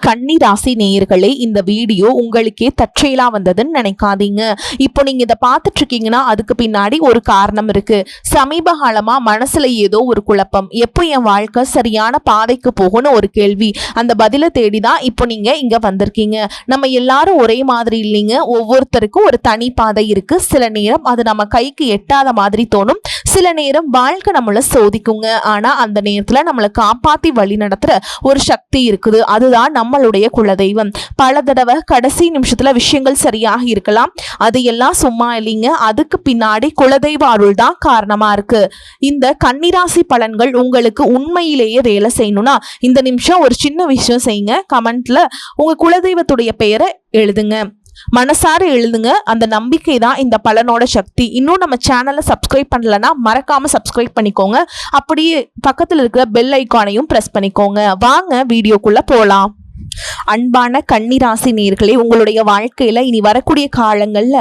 கன்னி ராசி நேயர்களே, இந்த வீடியோ உங்களுக்கே தற்செயலா வந்ததுன்னு நினைக்காதீங்க. இப்போ நீங்க இதை பார்த்துட்டு இருக்கீங்கன்னா அதுக்கு பின்னாடி ஒரு காரணம் இருக்கு. சமீப காலமா மனசுல ஏதோ ஒரு குழப்பம், எப்போ என் வாழ்க்கை சரியான பாதைக்கு போகும்னு ஒரு கேள்வி. அந்த பதிலை தேடிதான் இப்போ நீங்க இங்க வந்திருக்கீங்க. நம்ம எல்லாரும் ஒரே மாதிரி இல்லைங்க. ஒவ்வொருத்தருக்கும் ஒரு தனி பாதை இருக்கு. சில நேரம் அது நம்ம கைக்கு எட்டாத மாதிரி தோணும், சில நேரம் வாழ்க்கை நம்மளை சோதிக்குங்க. ஆனா அந்த நேரத்துல நம்மளை காப்பாத்தி வழி நடத்துற ஒரு சக்தி இருக்குது. அதுதான் நம்மளுடைய குலதெய்வம். பல தடவை கடைசி நிமிஷத்துல விஷயங்கள் சரியாக இருக்கலாம், அது எல்லாம் சும்மா இல்லைங்க. அதுக்கு பின்னாடி குலதெய்வ அருள் தான் காரணமா இருக்கு. இந்த கன்னிராசி பலன்கள் உங்களுக்கு உண்மையிலேயே வேலை செய்யணும்னா இந்த நிமிஷம் ஒரு சின்ன விஷயம் செய்யுங்க. கமெண்ட்ல உங்க குலதெய்வத்துடைய பெயரை எழுதுங்க, மனசார எழுதுங்க. அந்த நம்பிக்கை தான் இந்த பலனோட சக்தி. இன்னும் நம்ம சேனலை சப்ஸ்கிரைப் பண்ணலன்னா மறக்காம சப்ஸ்கிரைப் பண்ணிக்கோங்க. அப்படியே பக்கத்தில் இருக்கிற பெல் ஐக்கானையும் பிரஸ் பண்ணிக்கோங்க. வாங்க வீடியோக்குள்ள போலாம். அன்பான கன்னிராசி நேயர்களே, உங்களுடைய வாழ்க்கையில இனி வரக்கூடிய காலங்கள்ல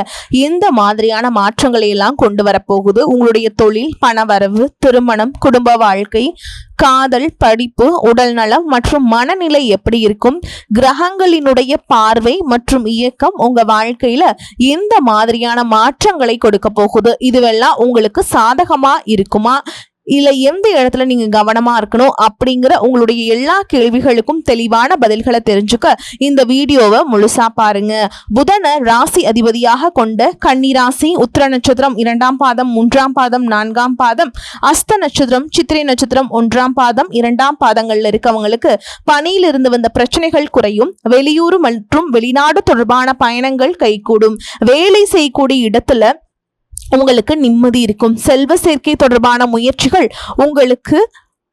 எந்த மாதிரியான மாற்றங்களை எல்லாம் கொண்டு வரப்போகுது? உங்களுடைய தொழில், பணவரவு, திருமணம், குடும்ப வாழ்க்கை, காதல், படிப்பு, உடல் நலம் மற்றும் மனநிலை எப்படி இருக்கும்? கிரகங்களினுடைய பார்வை மற்றும் இயக்கம் உங்க வாழ்க்கையில எந்த மாதிரியான மாற்றங்களை கொடுக்க போகுது? இதுவெல்லாம் உங்களுக்கு சாதகமா இருக்குமா, இல்ல எந்த இடத்துல நீங்க கவனமா இருக்கணும் அப்படிங்கிற உங்களுடைய எல்லா கேள்விகளுக்கும் தெளிவான பதில்களை தெரிஞ்சுக்க இந்த வீடியோவை முழுசா பாருங்க. புதனை ராசி அதிபதியாக கொண்ட கன்னிராசி, உத்திர நட்சத்திரம் 2ஆம் பாதம், 3ஆம் பாதம், 4ஆம் பாதம், அஸ்த நட்சத்திரம், சித்திரை நட்சத்திரம் 1ஆம் பாதம், 2ஆம் பாதங்கள்ல இருக்கவங்களுக்கு பணியில் இருந்து வந்த பிரச்சனைகள் குறையும். வெளியூர் மற்றும் வெளிநாடு தொடர்பான பயணங்கள் கைகூடும். வேலை செய்யக்கூடிய இடத்துல உங்களுக்கு நிம்மதி இருக்கும். செல்வ சேர்க்கை தொடர்பான முயற்சிகள் உங்களுக்கு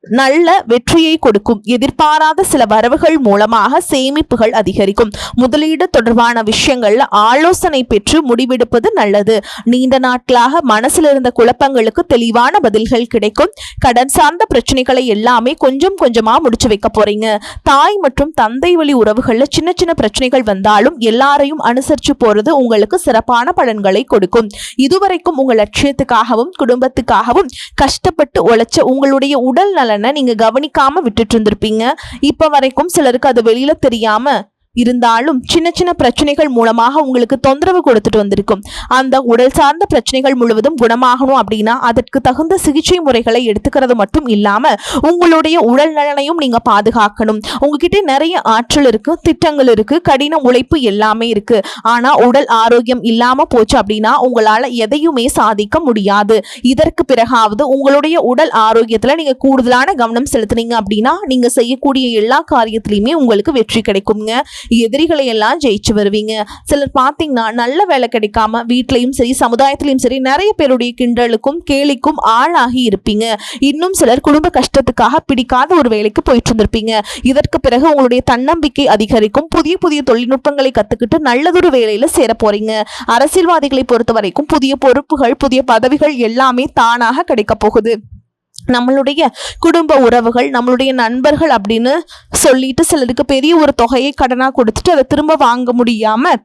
நல்ல வெற்றியை கொடுக்கும். எதிர்பாராத சில வரவுகள் மூலமாக சேமிப்புகள் அதிகரிக்கும். முதலீடு தொடர்பான விஷயங்கள்ல ஆலோசனை பெற்று முடிவெடுப்பது நல்லது. நீண்ட நாட்களாக மனசில் இருந்த குழப்பங்களுக்கு தெளிவான பதில்கள் கிடைக்கும். கடன் சார்ந்த பிரச்சனைகளை எல்லாமே கொஞ்சம் கொஞ்சமா முடிச்சு வைக்க போறீங்க. தாய் மற்றும் தந்தை வழி உறவுகள்ல சின்ன சின்ன பிரச்சனைகள் வந்தாலும் எல்லாரையும் அனுசரிச்சு போறது உங்களுக்கு சிறப்பான பலன்களை கொடுக்கும். இதுவரைக்கும் உங்க லட்சியத்துக்காகவும் குடும்பத்துக்காகவும் கஷ்டப்பட்டு உழைச்ச உங்களுடைய உடல் நலனை நீங்க கவனிக்காம விட்டுட்டு இருந்திருப்பீங்க. இப்ப வரைக்கும் சிலருக்கு அது வெளியில தெரியாம இருந்தாலும் சின்ன சின்ன பிரச்சனைகள் மூலமாக உங்களுக்கு தொந்தரவு கொடுத்துட்டு வந்திருக்கும். அந்த உடல் சார்ந்த பிரச்சனைகள் முழுவதும் குணமாகணும் அப்படின்னா அதற்கு தகுந்த சிகிச்சை முறைகளை எடுத்துக்கிறது மட்டும் இல்லாம உங்களுடைய உடல் நலனையும் நீங்க பாதுகாக்கணும். உங்ககிட்ட நிறைய ஆற்றல் இருக்கு, திட்டங்கள் இருக்கு, கடின உழைப்பு எல்லாமே இருக்கு. ஆனா உடல் ஆரோக்கியம் இல்லாம போச்சு அப்படின்னா உங்களால எதையுமே சாதிக்க முடியாது. இதற்கு பிறகாவது உங்களுடைய உடல் ஆரோக்கியத்துல நீங்க கூடுதலான கவனம் செலுத்துனீங்க அப்படின்னா நீங்க செய்யக்கூடிய எல்லா காரியத்திலையுமே உங்களுக்கு வெற்றி கிடைக்குங்க. எதிரிகளை எல்லாம் ஜெயிச்சு வருவீங்க. சிலர் பார்த்தீங்கன்னா நல்ல வேலை கிடைக்காம வீட்லயும் சரி சமுதாயத்திலையும் சரி நிறைய பேருடைய கிண்டலுக்கும் கேலிக்கும் ஆளாகி இருப்பீங்க. இன்னும் சிலர் குடும்ப கஷ்டத்துக்காக பிடிக்காத ஒரு வேலைக்கு போயிட்டு இருந்திருப்பீங்க. இதற்கு பிறகு உங்களுடைய தன்னம்பிக்கை அதிகரிக்கும். புதிய புதிய தொழில்நுட்பங்களை கத்துக்கிட்டு நல்லதொரு வேலையில சேர போறீங்க. அரசியல்வாதிகளை பொறுத்த வரைக்கும் புதிய பொறுப்புகள், புதிய பதவிகள் எல்லாமே தானாக கிடைக்க போகுது. நம்மளுடைய குடும்ப உறவுகள், நம்மளுடைய நண்பர்கள் அப்படின்னு சொல்லிட்டு சிலருக்கு பெரிய ஒரு தொகையை கடனா கொடுத்துட்டு அதை திரும்ப வாங்க முடியாம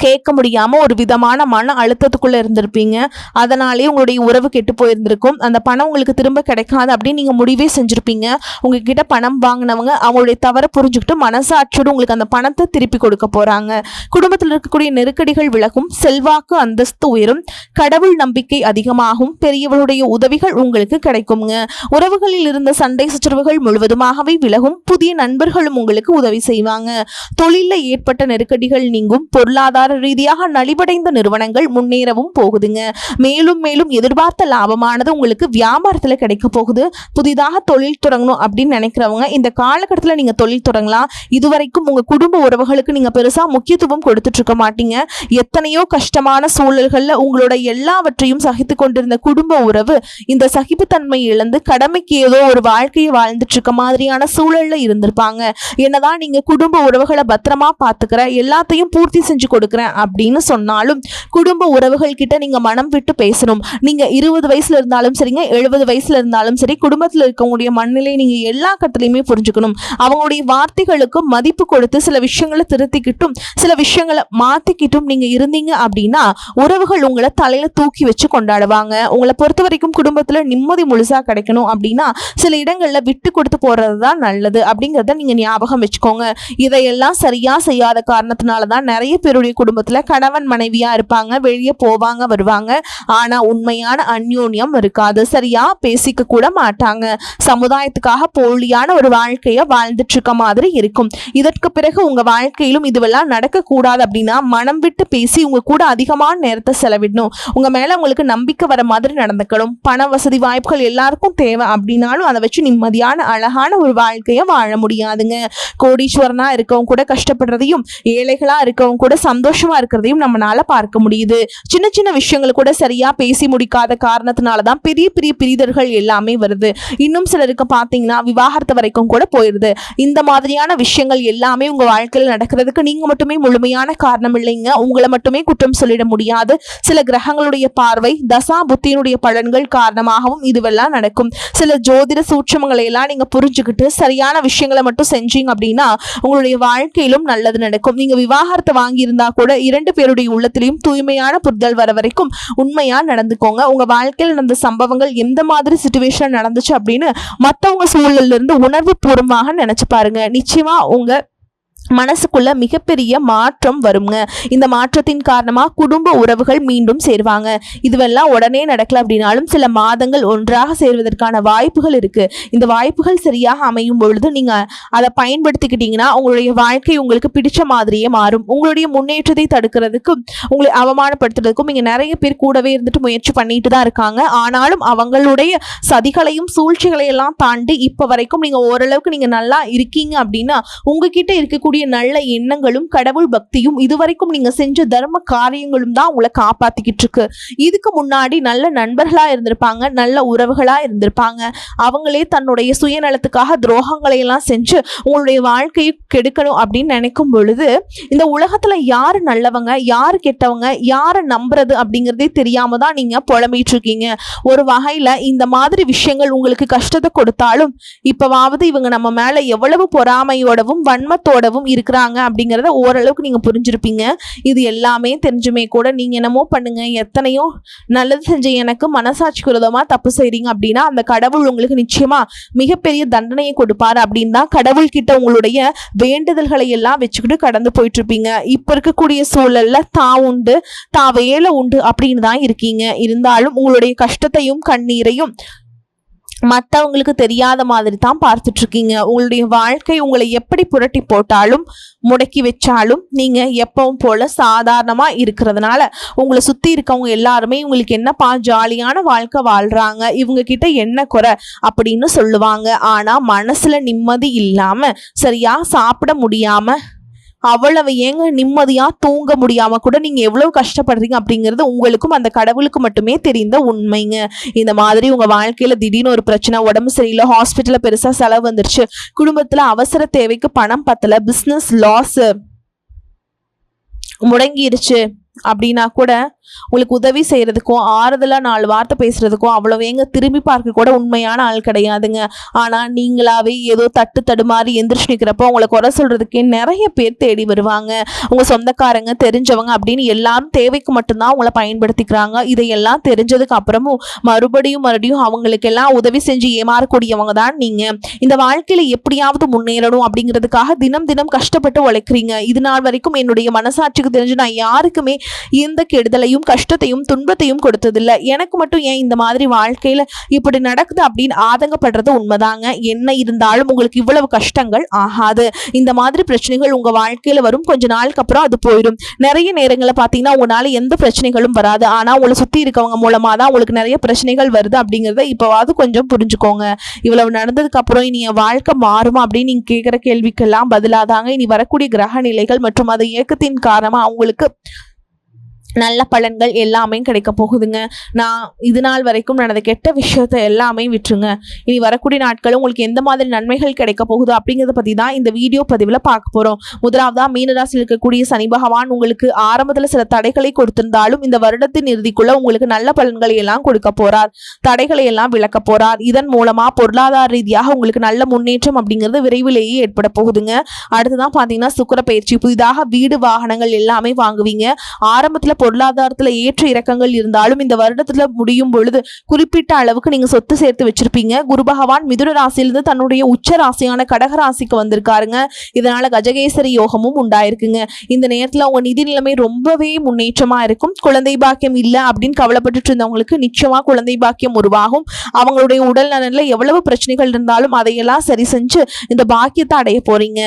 கேட்க முடியாம ஒரு விதமான மன அழுத்தத்துக்குள்ள இருந்திருப்பீங்க. அதனாலே உங்களுடைய உறவு கெட்டு போயிருந்திருக்கும். அந்த பணம் உங்களுக்கு திரும்ப கிடைக்காது அப்படின்னு நீங்க முடிவே செஞ்சிருப்பீங்க. உங்ககிட்ட பணம் வாங்கினவங்க அவங்களுடைய தவறை புரிஞ்சுக்கிட்டு மனசாட்சியோடு உங்களுக்கு அந்த பணத்தை திருப்பி கொடுக்க போறாங்க. குடும்பத்தில் இருக்கக்கூடிய நெருக்கடிகள் விலகும். செல்வாக்கு அந்தஸ்து உயரும். கடவுள் நம்பிக்கை அதிகமாகும். பெரியவர்களுடைய உதவிகள் உங்களுக்கு கிடைக்குங்க. உறவுகளில் இருந்த சண்டை சச்சரவுகள் முழுவதுமாகவே விலகும். புதிய நண்பர்களும் உங்களுக்கு உதவி செய்வாங்க. தொழிலில் ஏற்பட்ட நெருக்கடிகள் நீங்கும். பொருளாதார ரீதியாக நலிவடைந்த நிறுவனங்கள் முன்னேறவும் போகுதுங்க. மேலும் மேலும் எதிர்பார்த்த லாபமானது உங்களுக்கு வியாபாரத்துல கிடைக்க போகுது. புதிதாக தொழில் தொடங்கணும் அப்படின்னு நினைக்கிறவங்க இந்த காலகட்டத்தில் நீங்க தொழில் தொடங்கலாம். இதுவரைக்கும் உங்க குடும்ப உறவுகளுக்கு நீங்க பெருசா முக்கியத்துவம் கொடுத்துட்டு இருக்க மாட்டீங்க. எத்தனையோ கஷ்டமான சூழல்கள்ல உங்களோட எல்லாவற்றையும் சகித்து கொண்டிருந்த குடும்ப உறவு இந்த சகிப்புத்தன்மை இழந்து கடமைக்கு ஏதோ ஒரு வாழ்க்கையை வாழ்ந்துட்டு இருக்க மாதிரியான சூழல்ல இருந்திருப்பாங்க. என்னதான் நீங்க குடும்ப உறவுகளை பத்திரமா பாத்துக்கிற, எல்லாத்தையும் பூர்த்தி செஞ்சு கொடுக்க கொடுக்குறேன் அப்படின்னு சொன்னாலும் குடும்ப உறவுகள் கிட்ட நீங்க மனம் விட்டு பேசணும். நீங்க 20 வயசுல இருந்தாலும் சரிங்க, 70 வயசுல இருந்தாலும் சரி, குடும்பத்துல இருக்கவங்களுடைய மனநிலை நீங்க எல்லா கட்டத்திலையுமே புரிஞ்சுக்கணும். அவங்களுடைய வார்த்தைகளுக்கும் மதிப்பு கொடுத்து சில விஷயங்களை திருத்திக்கிட்டும் சில விஷயங்களை மாத்திக்கிட்டும் நீங்க இருந்தீங்க அப்படின்னா உறவுகள் உங்களை தலையில தூக்கி வச்சு கொண்டாடுவாங்க. உங்களை பொறுத்த வரைக்கும் குடும்பத்துல நிம்மதி முழுசா கிடைக்கணும் அப்படின்னா சில இடங்கள்ல விட்டு கொடுத்து போறதுதான் நல்லது அப்படிங்கறத நீங்க ஞாபகம் வச்சுக்கோங்க. இதையெல்லாம் சரியா செய்யாத காரணத்தினாலதான் நிறைய பேருடைய குடும்பத்துல கணவன் மனைவியா இருப்பாங்க, வெளியே போவாங்க வருவாங்க, ஆனா உண்மையான அந்யோன்யம் இருக்காது. சரியா பேசிக்க கூட மாட்டாங்க. சமுதாயத்துக்காக போலியான ஒரு வாழ்க்கைய வாழ்ந்துட்டு இருக்க மாதிரி இருக்கும். இதற்கு பிறகு உங்க வாழ்க்கையிலும் இதுவெல்லாம் நடக்க கூடாது அப்படின்னா மனம் விட்டு பேசி உங்க கூட அதிகமான நேரத்தை செலவிடணும். உங்க மேல உங்களுக்கு நம்பிக்கை வர மாதிரி நடந்துக்கணும். பண வசதி வாய்ப்புகள் எல்லாருக்கும் தேவை அப்படின்னாலும் அதை வச்சு நிம்மதியான அழகான ஒரு வாழ்க்கைய வாழ முடியாதுங்க. கோடீஸ்வரனா இருக்கவங்க கூட கஷ்டப்படுறதையும் ஏழைகளா இருக்கவங்க கூட சந்தோஷமா இருக்கிறதையும் நம்மளால பார்க்க முடியுது. சின்ன சின்ன விஷயங்கள் கூட சரியா பேசி முடிக்காத காரணத்தினாலதான் பெரிய பெரிய பிரிதல்கள் எல்லாமே வருது. இன்னும் சிலருக்கு பாத்தீங்கன்னா விவாகரத்து வரைக்கும் கூட போயிருது. இந்த மாதிரியான விஷயங்கள் எல்லாமே உங்க வாழ்க்கையில் நடக்கிறதுக்கு நீங்க மட்டுமே முழுமையான காரணம் இல்லைங்க. உங்களை மட்டுமே குற்றம் சொல்லிட முடியாது. சில கிரகங்களுடைய பார்வை, தசா புத்தியினுடைய பலன்கள் காரணமாகவும் இதுவெல்லாம் நடக்கும். சில ஜோதிட சூட்சமங்களை எல்லாம் நீங்க புரிஞ்சுக்கிட்டு சரியான விஷயங்களை மட்டும் செஞ்சீங்க அப்படின்னா உங்களுடைய வாழ்க்கையிலும் நல்லது நடக்கும். நீங்க விவாகரத்தை வாங்கி இருந்தா கூட 2 பேருடைய உள்ளத்திலையும் தூய்மையான புரிதல் வர வரைக்கும் உண்மையா நடந்துக்கோங்க. உங்க வாழ்க்கையில் நடந்த சம்பவங்கள் எந்த மாதிரி சிச்சுவேஷன் நடந்துச்சு அப்படின்னு மற்றவங்க சூழல்ல இருந்து உணர்வு பூர்வமாக நினைச்சு பாருங்க. நிச்சயமா உங்க மனசுக்குள்ள மிகப்பெரிய மாற்றம் வருங்க. இந்த மாற்றத்தின் காரணமா குடும்ப உறவுகள் மீண்டும் சேருவாங்க. இதுவெல்லாம் உடனே நடக்கல அப்படின்னாலும் சில மாதங்கள் ஒன்றாக சேர்வதற்கான வாய்ப்புகள் இருக்கு. இந்த வாய்ப்புகள் சரியாக அமையும் பொழுது நீங்க அதை பயன்படுத்திக்கிட்டீங்கன்னா உங்களுடைய வாழ்க்கை உங்களுக்கு பிடிச்ச மாதிரியே மாறும். உங்களுடைய முன்னேற்றத்தை தடுக்கிறதுக்கும் உங்களை அவமானப்படுத்துறதுக்கும் இங்க நிறைய பேர் கூடவே இருந்துட்டு முயற்சி பண்ணிட்டு தான் இருக்காங்க. ஆனாலும் அவங்களுடைய சதிகளையும் சூழ்ச்சிகளையெல்லாம் தாண்டி இப்ப வரைக்கும் நீங்க ஓரளவுக்கு நீங்க நல்லா இருக்கீங்க அப்படின்னா உங்ககிட்ட இருக்கக்கூடிய நல்ல எண்ணங்களும் கடவுள் பக்தியும் இதுவரைக்கும் நீங்க செஞ்ச தர்ம காரியங்களும் தான் உங்களை காப்பாத்திக்கிட்டு இருக்கு. இதுக்கு முன்னாடி நல்ல நண்பர்களா இருந்திருப்பாங்க, நல்ல உறவுகளா இருந்திருப்பாங்க. அவங்களே தன்னுடைய சுயநலத்துக்காக துரோகங்களை எல்லாம் செஞ்சு உங்களுடைய வாழ்க்கையை கெடுக்கணும் அப்படின்னு நினைக்கும் பொழுது இந்த உலகத்துல யாரு நல்லவங்க யாரு கெட்டவங்க யாரை நம்புறது அப்படிங்கிறதே தெரியாம தான் நீங்க புலம்பிட்டு இருக்கீங்க. ஒரு வகையில இந்த மாதிரி விஷயங்கள் உங்களுக்கு கஷ்டத்தை கொடுத்தாலும் இப்பவாவது இவங்க நம்ம மேல எவ்வளவு பொறாமையோடவும் வன்மத்தோடவும் இருக்கிறாங்க அப்படிங்கறத ஓரளவுக்கு நீங்க புரிஞ்சிருப்பீங்க. இது எல்லாமே தெரிஞ்சுமே கூட நீங்க என்னமோ பண்ணுங்க, எத்தனையோ நல்லது செஞ்ச எனக்கு மனசாட்சிக்கு விரோதமா தப்பு செய்றீங்க அப்படின்னா அந்த கடவுள் உங்களுக்கு நிச்சயமா மிகப்பெரிய தண்டனையை கொடுப்பாரு அப்படின்னு தான் கடவுள் கிட்ட உங்களுடைய வேண்டுதல்களை எல்லாம் வச்சுக்கிட்டு கடந்து போயிட்டு இருப்பீங்க. இப்ப இருக்கக்கூடிய சூழல்ல தான் உண்டு தான் வேலை உண்டு அப்படின்னு தான் இருக்கீங்க. இருந்தாலும் உங்களுடைய கஷ்டத்தையும் கண்ணீரையும் மற்றவங்களுக்கு தெரியாத மாதிரி தான் பார்த்துட்டு இருக்கீங்க. உங்களுடைய வாழ்க்கை உங்களை எப்படி புரட்டி போட்டாலும் முடக்கி வச்சாலும் நீங்க எப்பவும் போல சாதாரணமா இருக்கிறதுனால உங்களை சுத்தி இருக்கவங்க எல்லாருமே உங்களுக்கு என்னப்பா ஜாலியான வாழ்க்கை வாழ்றாங்க, இவங்க கிட்ட என்ன குறை அப்படின்னு சொல்லுவாங்க. ஆனா மனசுல நிம்மதி இல்லாம சரியா சாப்பிட முடியாம அவ்வளவு ஏங்க நிம்மதியா தூங்க முடியாம கூட நீங்க எவ்வளவு கஷ்டப்படுறீங்க அப்படிங்கிறது உங்களுக்கும் அந்த கடவுளுக்கு மட்டுமே தெரிந்த உண்மைங்க. இந்த மாதிரி உங்க வாழ்க்கையில திடீர்னு ஒரு பிரச்சனை, உடம்பு சரியில்லை, ஹாஸ்பிட்டல்ல பெருசா செலவு வந்துருச்சு, குடும்பத்துல அவசர தேவைக்கு பணம் பத்தல, பிசினஸ் லாஸ் முடங்கிருச்சு அப்படின்னா கூட உங்களுக்கு உதவி செய்யறதுக்கும் ஆறுதலா 4 வார்த்தை பேசுறதுக்கும் அவ்வளவு எங்க திரும்பி பார்க்க கூட உண்மையான ஆள் கிடையாதுங்க. ஆனா நீங்களாவே ஏதோ தட்டு தடுமாறி எந்திரிச்சு நிக்கிறப்போ உங்களை குறை சொல்றதுக்கே நிறைய பேர் தேடி வருவாங்க. உங்க சொந்தக்காரங்க தெரிஞ்சவங்க அப்படின்னு எல்லாரும் தேவைக்கு மட்டும்தான் உங்களை பயன்படுத்திக்கிறாங்க. இதையெல்லாம் தெரிஞ்சதுக்கு அப்புறமும் மறுபடியும் அவங்களுக்கு எல்லாம் உதவி செஞ்சு ஏமாறக்கூடியவங்க தான் நீங்க. இந்த வாழ்க்கையில எப்படியாவது முன்னேறணும் அப்படிங்கிறதுக்காக தினம் தினம் கஷ்டப்பட்டு உழைக்கிறீங்க. இது நாள் வரைக்கும் என்னுடைய மனசாட்சிக்கு தெரிஞ்சு நான் யாருக்குமே எந்த கெடுதலையும் கஷ்டத்தையும் துன்பத்தையும் கொடுத்ததில்லை. எனக்கு மட்டும் ஏன் இந்த மாதிரி வாழ்க்கையில இப்படி நடக்குது அப்படின்னு ஆதங்கப்படுறது உண்மைதாங்க. என்ன இருந்தாலும் உங்களுக்கு இவ்வளவு கஷ்டங்கள் ஆகாது. இந்த மாதிரி பிரச்சனைகள் உங்க வாழ்க்கையில வரும், கொஞ்ச நாளுக்கு அப்புறம் அது போயிடும். நிறைய நேரங்களை பார்த்தீங்கன்னா உங்களால எந்த பிரச்சனைகளும் வராது, ஆனா உங்களை சுத்தி இருக்கவங்க மூலமா தான் உங்களுக்கு நிறைய பிரச்சனைகள் வருது அப்படிங்கறத இப்பவாவது கொஞ்சம் புரிஞ்சுக்கோங்க. இவ்வளவு நடந்ததுக்கு அப்புறம் இனி என் வாழ்க்கை மாறுமா அப்படின்னு நீங்க கேட்கிற கேள்விக்கெல்லாம் பதிலாதாங்க இனி வரக்கூடிய கிரக நிலைகள் மற்றும் அது இயக்கத்தின் காரணமா அவங்களுக்கு நல்ல பலன்கள் எல்லாமே கிடைக்க போகுதுங்க. நான் இது நாள் வரைக்கும் நடந்த கெட்ட விஷயத்த எல்லாமே விட்டுருங்க. இனி வரக்கூடிய நாட்கள் உங்களுக்கு எந்த மாதிரி நன்மைகள் கிடைக்க போகுது அப்படிங்கிறத பற்றி தான் இந்த வீடியோ பதிவில் பார்க்க போகிறோம். முதலாவதா மீனராசியில் இருக்கக்கூடிய சனி பகவான் உங்களுக்கு ஆரம்பத்தில் சில தடைகளை கொடுத்திருந்தாலும் இந்த வருடத்தின் இறுதிக்குள்ள உங்களுக்கு நல்ல பலன்களை எல்லாம் கொடுக்க போறார். தடைகளை எல்லாம் விளக்க போறார். இதன் மூலமா பொருளாதார ரீதியாக உங்களுக்கு நல்ல முன்னேற்றம் அப்படிங்கிறது விரைவிலேயே ஏற்பட போகுதுங்க. அடுத்துதான் பார்த்தீங்கன்னா சுக்கிர பயிற்சி. புதிதாக வீடு வாகனங்கள் எல்லாமே வாங்குவீங்க. ஆரம்பத்தில் பொருளாதாரத்துல ஏற்ற இறக்கங்கள் இருந்தாலும் இந்த வருடத்துல முடியும் பொழுது குறிப்பிட்ட அளவுக்கு நீங்க சொத்து சேர்த்து வச்சிருப்பீங்க. குரு பகவான் மிதுன ராசியிலிருந்து தன்னுடைய உச்ச ராசியான கடக ராசிக்கு வந்திருக்காருங்க. இதனால கஜகேசரி யோகமும் உண்டாயிருக்குங்க. இந்த நேரத்துல உங்க நிதி நிலைமை ரொம்பவே முன்னேற்றமா இருக்கும். குழந்தை பாக்கியம் இல்ல அப்படின்னு கவலைப்பட்டு இருந்தவங்களுக்கு நிச்சயமா குழந்தை பாக்கியம் உருவாகும். அவங்களுடைய உடல் நலன்ல எவ்வளவு பிரச்சனைகள் இருந்தாலும் அதையெல்லாம் சரி செஞ்சு இந்த பாக்கியத்தை அடைய போறீங்க.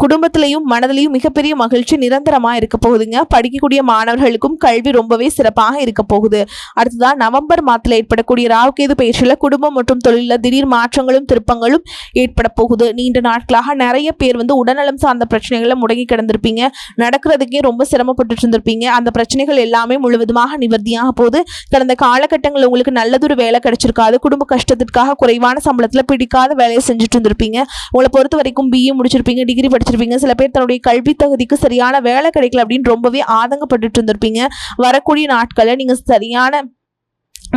குடும்பத்திலையும் மனதிலையும் மிகப்பெரிய மகிழ்ச்சி நிரந்தரமா இருக்க போகுதுங்க. படிக்கக்கூடிய மாணவர்களுக்கும் கல்வி ரொம்பவே சிறப்பாக இருக்க போகுது. அடுத்ததான் நவம்பர் மாதத்தில் ஏற்படக்கூடிய ராகுகேது பயிற்சியில குடும்பம் மற்றும் தொழில திடீர் மாற்றங்களும் திருப்பங்களும் ஏற்பட போகுது. நீண்ட நாட்களாக நிறைய பேர் உடல்நலம் சார்ந்த பிரச்சனைகளை முடங்கி கிடந்திருப்பீங்க. நடக்கிறதுக்கே ரொம்ப சிரமப்பட்டு இருந்திருப்பீங்க. அந்த பிரச்சனைகள் எல்லாமே முழுவதுமாக நிவர்த்தியாக போகுது. கடந்த காலகட்டங்களில் உங்களுக்கு நல்லதொரு வேலை கிடைச்சிருக்காது. குடும்ப கஷ்டத்திற்காக குறைவான சம்பளத்துல பிடிக்காத வேலையை செஞ்சுட்டு இருந்திருப்பீங்க. உங்களை பொறுத்த வரைக்கும் பிஏ முடிச்சிருப்பீங்க, டிகிரி படிச்சிருப்பீங்க. சில பேர் தன்னுடைய கல்வி தகுதிக்கு சரியான வேலை கிடைக்கல அப்படின்னு ரொம்பவே ஆதங்கப்பட்டு இருந்திருப்பீங்க. வரக்கூடிய நாட்களை நீங்க சரியான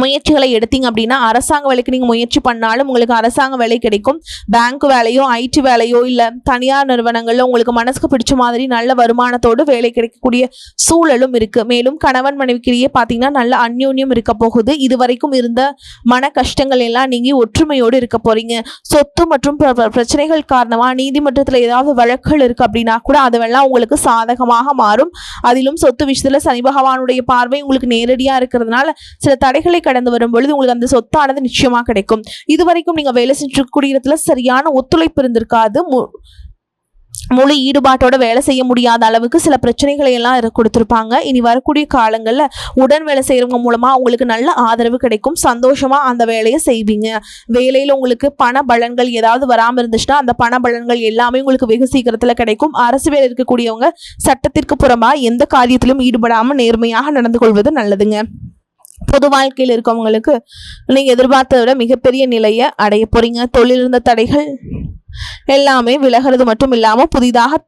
முயற்சிகளை எடுத்தீங்க அப்படின்னா அரசாங்க வேலைக்கு நீங்கள் முயற்சி பண்ணாலும் உங்களுக்கு அரசாங்க வேலை கிடைக்கும். பேங்க் வேலையோ ஐடி வேலையோ இல்லை தனியார் நிறுவனங்களில் உங்களுக்கு மனசுக்கு பிடிச்ச மாதிரி நல்ல வருமானத்தோடு வேலை கிடைக்கக்கூடிய சூழலும் இருக்கு. மேலும் கணவன் மனைவிக்கிடையே பார்த்தீங்கன்னா நல்ல அந்யோன்யம் இருக்க போகுது. இது வரைக்கும் இருந்த மன கஷ்டங்கள் எல்லாம் நீங்கி ஒற்றுமையோடு இருக்க போறீங்க. சொத்து மற்றும் பிரச்சனைகள் காரணமாக நீதிமன்றத்தில் ஏதாவது வழக்குகள் இருக்கு அப்படின்னா கூட அதுவெல்லாம் உங்களுக்கு சாதகமாக மாறும். அதிலும் சொத்து விஷயத்துல சனி பகவானுடைய பார்வை உங்களுக்கு நேரடியாக இருக்கிறதுனால சில தடைகளை கடந்து வரும் பொழுது உங்களுக்கு அந்த சொத்தானது நிச்சயமா கிடைக்கும். இதுவரைக்கும் நீங்க வேலை செஞ்சிருக்கக்கூடிய இடத்துல சரியான ஒத்துழைப்பு இருந்திருக்காது. முழு ஈடுபாட்டோட வேலை செய்ய முடியாத அளவுக்கு சில பிரச்சனைகளை எல்லாம் கொடுத்துருப்பாங்க. இனி வரக்கூடிய காலங்களில் உடன் வேலை செய்யறவங்க மூலமா உங்களுக்கு நல்ல ஆதரவு கிடைக்கும். சந்தோஷமா அந்த வேலையை செய்வீங்க. வேலையில உங்களுக்கு பண பலன்கள் ஏதாவது வராமல் இருந்துச்சுன்னா அந்த பண பலன்கள் எல்லாமே உங்களுக்கு வெகு சீக்கிரத்துல கிடைக்கும். அரசு வேலை இருக்கக்கூடியவங்க சட்டத்திற்கு புறமா எந்த காரியத்திலும் ஈடுபடாமல் நேர்மையாக நடந்து கொள்வது நல்லதுங்க. பொது வாழ்க்கையில் இருக்கவங்களுக்கு நீங்க எதிர்பார்த்ததை விட மிகப்பெரிய நிலையை அடைய போறீங்க. தொழில் இருந்த தடைகள் எல்லாமே விலகிறது மட்டும் இல்லாம புதிதாக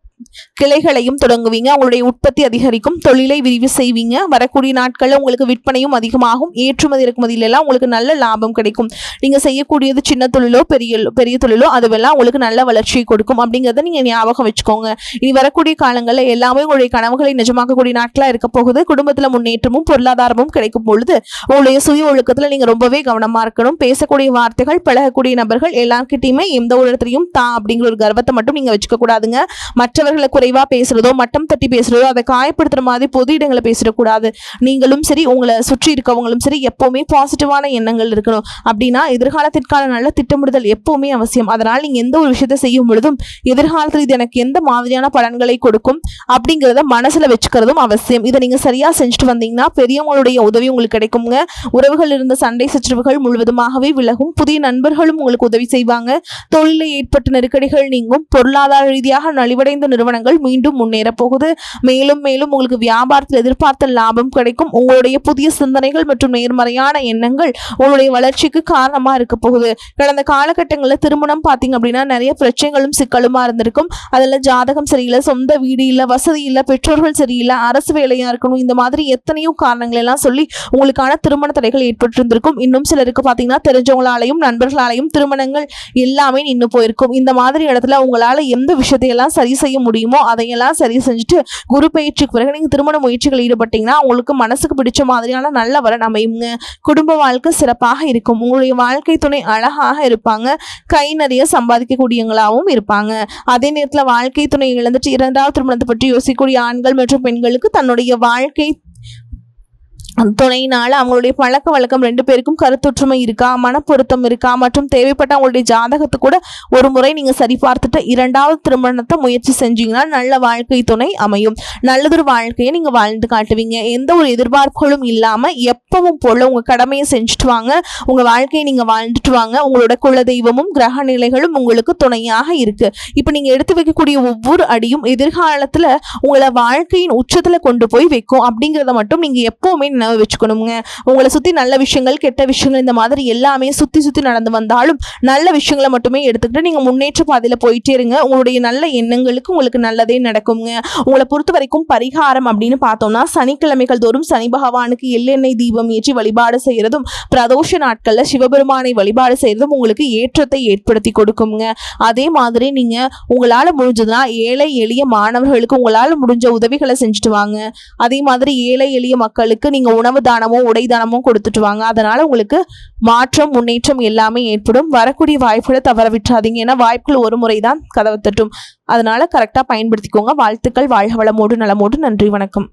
கிளைகளையும் தொடங்குவீங்க. உங்களுடைய உற்பத்தி அதிகரிக்கும். தொழிலை விரிவு செய்வீங்க. வரக்கூடிய நாட்களில் உங்களுக்கு விற்பனையும் அதிகமாகும். ஏற்றுமதி இறக்குமதியிலெல்லாம் உங்களுக்கு நல்ல லாபம் கிடைக்கும். நீங்க செய்யக்கூடியது சின்ன தொழிலோ பெரிய தொழிலோ அதுவெல்லாம் உங்களுக்கு நல்ல வளர்ச்சியை கொடுக்கும் அப்படிங்கிறத நீங்க ஞாபகம் வச்சுக்கோங்க. இனி வரக்கூடிய காலங்களில் எல்லாமே உங்களுடைய கனவுகளை நிஜமாக்கக்கூடிய நாட்களா இருக்க போகுது. குடும்பத்துல முன்னேற்றமும் பொருளாதாரமும் கிடைக்கும் பொழுது உங்களுடைய சுய ஒழுக்கத்துல நீங்க ரொம்பவே கவனமா இருக்கணும். பேசக்கூடிய வார்த்தைகள் பழகக்கூடிய நபர்கள் எல்லார்கிட்டையுமே எந்த ஒரு இடத்துலையும் தான் அப்படிங்கிற ஒரு கர்வத்தை மட்டும் நீங்க வச்சுக்க கூடாதுங்க. மற்றவர்களை குறைவா பேசுறதோ மட்டம் தட்டி பேசுறதோ அதை காயப்படுத்துற மாதிரி பொது இடங்களை பேசிடக்கூடாது. நீங்களும் சரி உங்களை சுற்றி இருக்கவங்களும் சரி எப்பவுமே பாசிட்டிவான எண்ணங்கள் இருக்கணும். அப்படின்னா எதிர்காலத்திற்கான நல்ல திட்டமிடுதல் எப்பவுமே அவசியம். அதனால் நீங்க எந்த ஒரு விஷயத்தை செய்யும் பொழுதும் எதிர்காலத்தில் இது எனக்கு எந்த மாதிரியான பலன்களை கொடுக்கும் அப்படிங்கிறத மனசுல வச்சுக்கிறதும் அவசியம். இதை நீங்க சரியா செஞ்சுட்டு வந்தீங்கன்னா பெரியவங்களுடைய உதவி உங்களுக்கு கிடைக்குங்க. உறவுகள் இருந்த சண்டை சச்சரவுகள் முழுவதுமாகவே விலகும். புதிய நண்பர்களும் உங்களுக்கு உதவி செய்வாங்க. தொழிலில் ஏற்பட்ட நெருக்கடிகள் நீங்கும். பொருளாதார ரீதியாக நலிவடைந்த நிறுவனங்கள் மீண்டும் முன்னேற போகுது. மேலும் மேலும் உங்களுக்கு வியாபாரத்தில் எதிர்பார்த்த லாபம் கிடைக்கும். உங்களுடைய புதிய சிந்தனைகள் மற்றும் நேர்மறையான எண்ணங்கள் உங்களுடைய வளர்ச்சிக்கு காரணமா இருக்க போகுது. கடந்த காலகட்டங்களில் திருமணம் பார்த்தீங்க அப்படின்னா நிறைய பிரச்சனைகளும் சிக்கலுமா இருந்திருக்கும். அதில் ஜாதகம் சரியில்லை, சொந்த வீடு இல்லை, வசதி இல்லை, பெற்றோர்கள் சரியில்லை, அரசு வேலையா இருக்கணும், இந்த மாதிரி எத்தனையோ காரணங்கள் எல்லாம் சொல்லி உங்களுக்கான திருமண தடைகள் ஏற்பட்டு இருந்திருக்கும். இன்னும் சிலருக்கு பார்த்தீங்கன்னா தெரிஞ்சவங்களாலையும் நண்பர்களாலையும் திருமணங்கள் எல்லாமே நின்று போயிருக்கும். இந்த மாதிரி இடத்துல உங்களால எந்த விஷயத்தையெல்லாம் சரி செய்ய முடியுமோ அதையெல்லாம் சரி செஞ்சுட்டு குரு பயிற்சிக்கு பிறகு நீங்க திருமண முயற்சிகள் ஈடுபட்டீங்கன்னா உங்களுக்கு மனசுக்கு பிடிச்ச மாதிரியான நல்ல வரன் அமையுங்க. குடும்ப வாழ்க்கை சிறப்பாக இருக்கும். உங்களுடைய வாழ்க்கை துணை அழகாக இருப்பாங்க. கை நிறைய சம்பாதிக்கக்கூடியவங்களாகவும் இருப்பாங்க. அதே நேரத்தில் வாழ்க்கை துணை இழந்துட்டு இரண்டாவது திருமணத்தை பற்றி யோசிக்கக்கூடிய ஆண்கள் மற்றும் பெண்களுக்கு தன்னுடைய வாழ்க்கை துணையினால அவங்களுடைய பழக்க வழக்கம் 2 பேருக்கும் கருத்தொற்றுமை இருக்கா, மனப்பொருத்தம் இருக்கா மற்றும் தேவைப்பட்ட அவங்களுடைய ஜாதகத்தை கூட ஒரு முறை நீங்க சரி பார்த்துட்டு 2வது திருமணத்தை முயற்சி செஞ்சீங்கன்னா நல்ல வாழ்க்கை துணை அமையும். நல்லதொரு வாழ்க்கையை நீங்க வாழ்ந்து காட்டுவீங்க. எந்த ஒரு எதிர்பார்ப்புகளும் இல்லாம எப்பவும் போல உங்க கடமையை செஞ்சுட்டு வாங்க. உங்க வாழ்க்கையை நீங்க வாழ்ந்துட்டு வாங்க. உங்களோட குலதெய்வமும் கிரக நிலைகளும் உங்களுக்கு துணையாக இருக்கு. இப்ப நீங்க எடுத்து வைக்கக்கூடிய ஒவ்வொரு அடியும் எதிர்காலத்துல உங்களை வாழ்க்கையின் உச்சத்துல கொண்டு போய் வைக்கும் அப்படிங்கிறத மட்டும் நீங்க எப்பவுமே வச்சுக்கணுங்க. உங்களை சுத்தி நல்ல விஷயங்கள் கெட்ட விஷயங்கள் இந்த மாதிரி எல்லாமே சுத்தி சுத்தி நடந்து வந்தாலும் நல்ல விஷயங்களை மட்டுமே எடுத்துக்கிட்டு நீங்க முன்னேற்ற பாதையில போயிட்டே இருங்க. உங்களுடைய நல்ல எண்ணங்களுக்கு உங்களுக்கு நல்லதே நடக்குங்க. உங்களை பொறுத்த வரைக்கும் பரிகாரம் அப்படின்னு பார்த்தோம்னா சனிக்கிழமைகள் தோறும் சனி பகவானுக்கு எள்ளெண்ணெய் தீபம் ஏற்றி வழிபாடு செய்யறதும் பிரதோஷ நாட்கள்ல சிவபெருமானை வழிபாடு செய்யறதும் உங்களுக்கு ஏற்றத்தை ஏற்படுத்தி கொடுக்குங்க. அதே மாதிரி நீங்க உங்களால முடிஞ்சதுன்னா ஏழை எளிய மாணவர்களுக்கு உங்களால முடிஞ்ச உதவிகளை செஞ்சுட்டு வாங்க. அதே மாதிரி ஏழை எளிய மக்களுக்கு நீங்க உணவு தானமோ உடை தானமோ கொடுத்துட்டு வாங்க. அதனால உங்களுக்கு மாற்றம் முன்னேற்றம் எல்லாமே ஏற்படும். வரக்கூடிய வாய்ப்புகளை தவற விட்டுறாதீங்க. ஏன்னா வாய்ப்புகள் ஒரு முறைதான் கதவை தட்டும். அதனால கரெக்டா பயன்படுத்திக்கோங்க. வாழ்த்துக்கள். வாழ்க வளமோடு நலமோடு. நன்றி, வணக்கம்.